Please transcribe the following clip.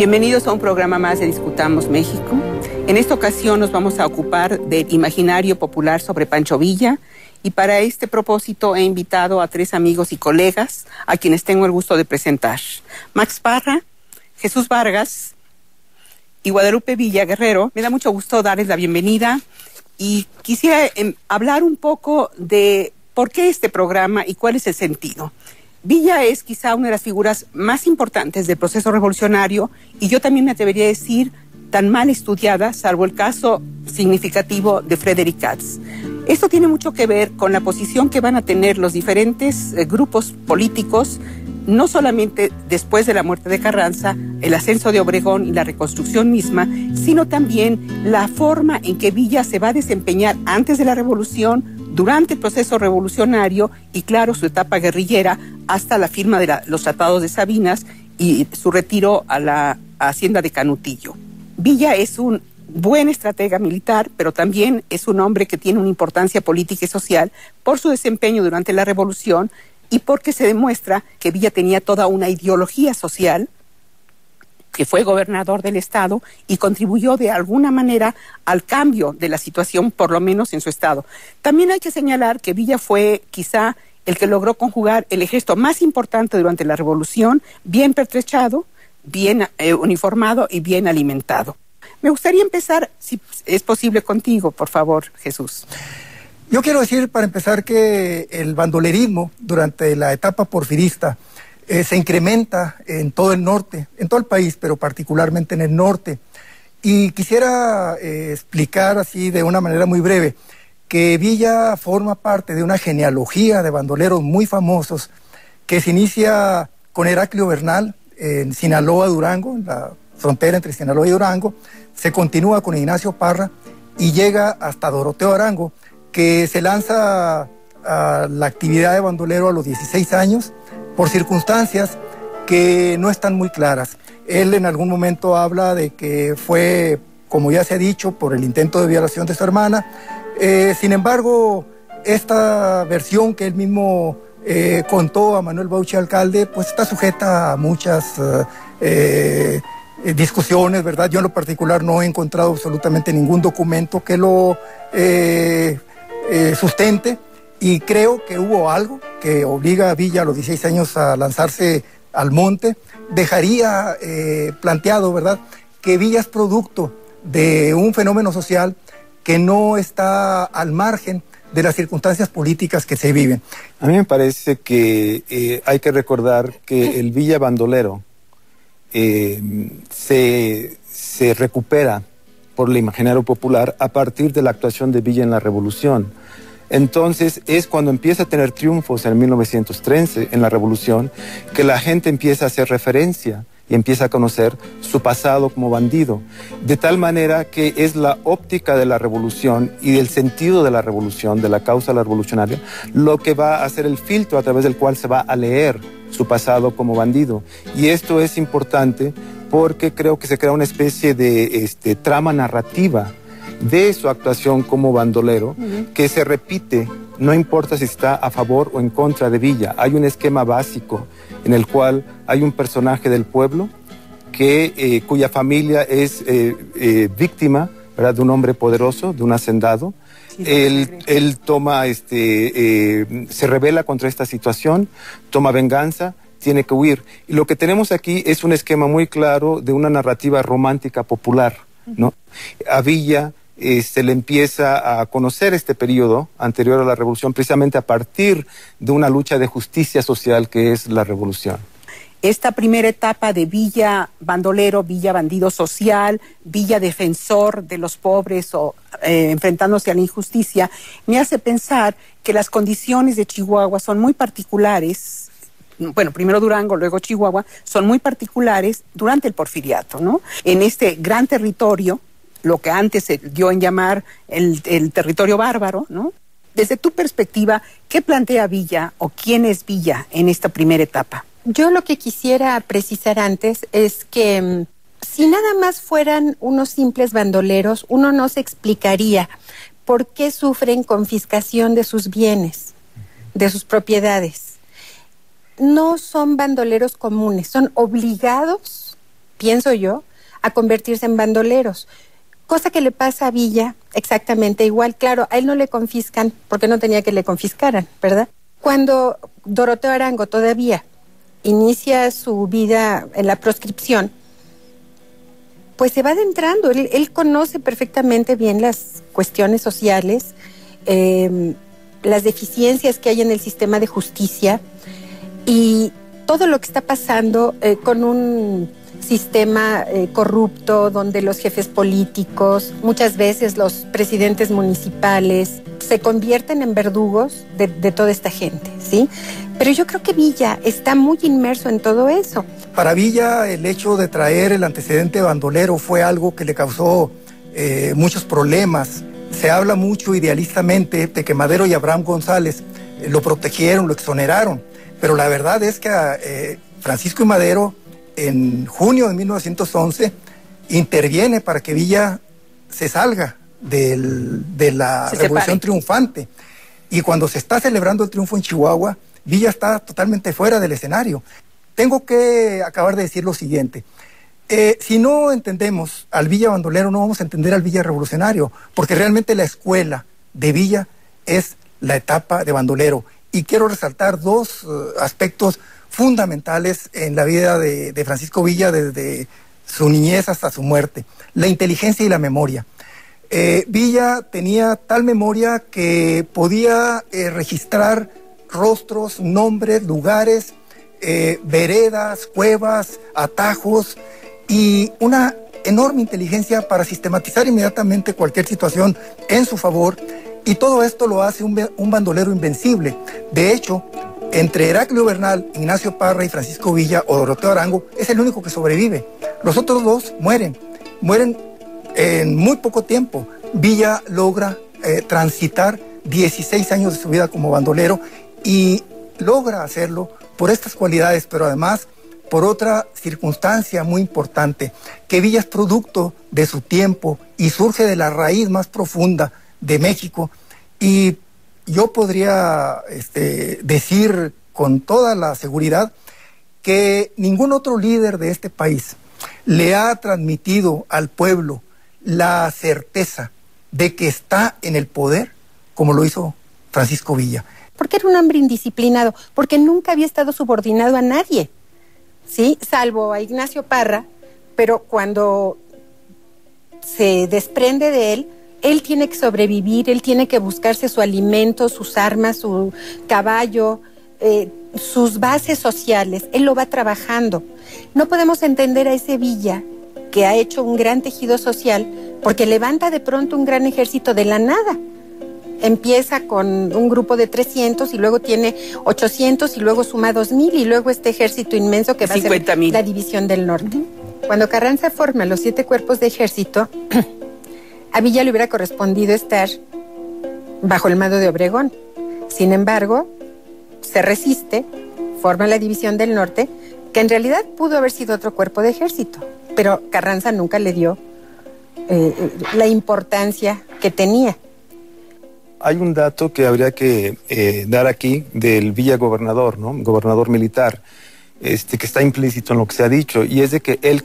Bienvenidos a un programa más de Discutamos México. En esta ocasión nos vamos a ocupar del imaginario popular sobre Pancho Villa, y para este propósito he invitado a 3 amigos y colegas a quienes tengo el gusto de presentar: Max Parra, Jesús Vargas y Guadalupe Villa Guerrero. Me da mucho gusto darles la bienvenida y quisiera hablar un poco de por qué este programa y cuál es el sentido. Villa es quizá una de las figuras más importantes del proceso revolucionario, y yo también me atrevería a decir tan mal estudiada, salvo el caso significativo de Frederick Katz. Esto tiene mucho que ver con la posición que van a tener los diferentes grupos políticos, no solamente después de la muerte de Carranza, el ascenso de Obregón y la reconstrucción misma, sino también la forma en que Villa se va a desempeñar antes de la revolución, durante el proceso revolucionario y, claro, su etapa guerrillera hasta la firma de los tratados de Sabinas y su retiro a la hacienda de Canutillo. Villa es un buen estratega militar, pero también es un hombre que tiene una importancia política y social por su desempeño durante la revolución y porque se demuestra que Villa tenía toda una ideología social, que fue gobernador del estado y contribuyó de alguna manera al cambio de la situación, por lo menos en su estado. También hay que señalar que Villa fue quizá el que logró conjugar el ejército más importante durante la revolución, bien pertrechado, bien uniformado y bien alimentado. Me gustaría empezar, si es posible, contigo, por favor, Jesús. Yo quiero decir, para empezar, que el bandolerismo durante la etapa porfirista se incrementa en todo el norte, en todo el país, pero particularmente en el norte. Y quisiera explicar así de una manera muy breve que Villa forma parte de una genealogía de bandoleros muy famosos que se inicia con Heraclio Bernal en Sinaloa, Durango, en la frontera entre Sinaloa y Durango, se continúa con Ignacio Parra y llega hasta Doroteo Arango, que se lanza a la actividad de bandolero a los 16 años, por circunstancias que no están muy claras. Él en algún momento habla de que fue, como ya se ha dicho, por el intento de violación de su hermana. Sin embargo, esta versión que él mismo contó a Manuel Bauchi, alcalde, pues está sujeta a muchas discusiones, ¿verdad? Yo en lo particular no he encontrado absolutamente ningún documento que lo sustente. Y creo que hubo algo que obliga a Villa a los 16 años a lanzarse al monte. Dejaría planteado, ¿verdad?, que Villa es producto de un fenómeno social que no está al margen de las circunstancias políticas que se viven. A mí me parece que hay que recordar que el Villa bandolero se recupera por el imaginario popular a partir de la actuación de Villa en la Revolución. Entonces es cuando empieza a tener triunfos en 1913, en la Revolución, que la gente empieza a hacer referencia y empieza a conocer su pasado como bandido. De tal manera que es la óptica de la Revolución y del sentido de la Revolución, de la causa revolucionaria, lo que va a hacer el filtro a través del cual se va a leer su pasado como bandido. Y esto es importante porque creo que se crea una especie de trama narrativa de su actuación como bandolero, que se repite, no importa si está a favor o en contra de Villa. Hay un esquema básico en el cual hay un personaje del pueblo cuya familia es víctima, ¿verdad?, de un hombre poderoso, de un hacendado. Sí, él toma, se rebela contra esta situación, toma venganza, tiene que huir. Y lo que tenemos aquí es un esquema muy claro de una narrativa romántica popular, ¿no? A Villa se le empieza a conocer este periodo anterior a la revolución precisamente a partir de una lucha de justicia social que es la revolución. Esta primera etapa de Villa bandolero, Villa bandido social, Villa defensor de los pobres o enfrentándose a la injusticia, me hace pensar que las condiciones de Chihuahua son muy particulares. Bueno, primero Durango, luego Chihuahua, son muy particulares durante el porfiriato, ¿no? En este gran territorio, lo que antes se dio en llamar el territorio bárbaro, ¿no? Desde tu perspectiva, ¿qué plantea Villa o quién es Villa en esta primera etapa? Yo lo que quisiera precisar antes es que si nada más fueran unos simples bandoleros, uno no se explicaría por qué sufren confiscación de sus bienes, de sus propiedades. No son bandoleros comunes, son obligados pienso yo, a convertirse en bandoleros. Cosa que le pasa a Villa exactamente igual. Claro, a él no le confiscan porque no tenía que le confiscaran, ¿verdad? Cuando Doroteo Arango todavía inicia su vida en la proscripción, pues se va adentrando. Él conoce perfectamente bien las cuestiones sociales, las deficiencias que hay en el sistema de justicia y todo lo que está pasando con un sistema corrupto donde los jefes políticos, muchas veces los presidentes municipales, se convierten en verdugos de toda esta gente, ¿sí? Pero yo creo que Villa está muy inmerso en todo eso. Para Villa, el hecho de traer el antecedente bandolero fue algo que le causó muchos problemas. Se habla mucho idealistamente de que Madero y Abraham González lo protegieron, lo exoneraron, pero la verdad es que Francisco y Madero, en junio de 1911, interviene para que Villa se salga de la Revolución Triunfante. Y cuando se está celebrando el triunfo en Chihuahua, Villa está totalmente fuera del escenario. Tengo que acabar de decir lo siguiente. Si no entendemos al Villa bandolero, no vamos a entender al Villa revolucionario, porque realmente la escuela de Villa es la etapa de bandolero. Y quiero resaltar dos aspectos fundamentales en la vida de Francisco Villa desde su niñez hasta su muerte: la inteligencia y la memoria. Villa tenía tal memoria que podía registrar rostros, nombres, lugares, veredas, cuevas, atajos, y una enorme inteligencia para sistematizar inmediatamente cualquier situación en su favor, y todo esto lo hace un bandolero invencible. De hecho, entre Heraclio Bernal, Ignacio Parra y Francisco Villa o Doroteo Arango, es el único que sobrevive. Los otros dos mueren en muy poco tiempo. Villa logra transitar 16 años de su vida como bandolero y logra hacerlo por estas cualidades, pero además por otra circunstancia muy importante, que Villa es producto de su tiempo y surge de la raíz más profunda de México. Y yo podría decir con toda la seguridad que ningún otro líder de este país le ha transmitido al pueblo la certeza de que está en el poder como lo hizo Francisco Villa. Porque era un hombre indisciplinado, porque nunca había estado subordinado a nadie, ¿sí? Salvo a Ignacio Parra, pero cuando se desprende de él, él tiene que sobrevivir, él tiene que buscarse su alimento, sus armas, su caballo, sus bases sociales. Él lo va trabajando. No podemos entender a ese Villa que ha hecho un gran tejido social porque levanta de pronto un gran ejército de la nada. Empieza con un grupo de 300 y luego tiene 800 y luego suma 2,000 y luego este ejército inmenso que va a ser la División del Norte. Cuando Carranza forma los 7 cuerpos de ejército, a Villa le hubiera correspondido estar bajo el mando de Obregón. Sin embargo, se resiste, forma la División del Norte, que en realidad pudo haber sido otro cuerpo de ejército, pero Carranza nunca le dio la importancia que tenía. Hay un dato que habría que dar aquí del Villa gobernador, ¿no? Gobernador militar, que está implícito en lo que se ha dicho, y es de que él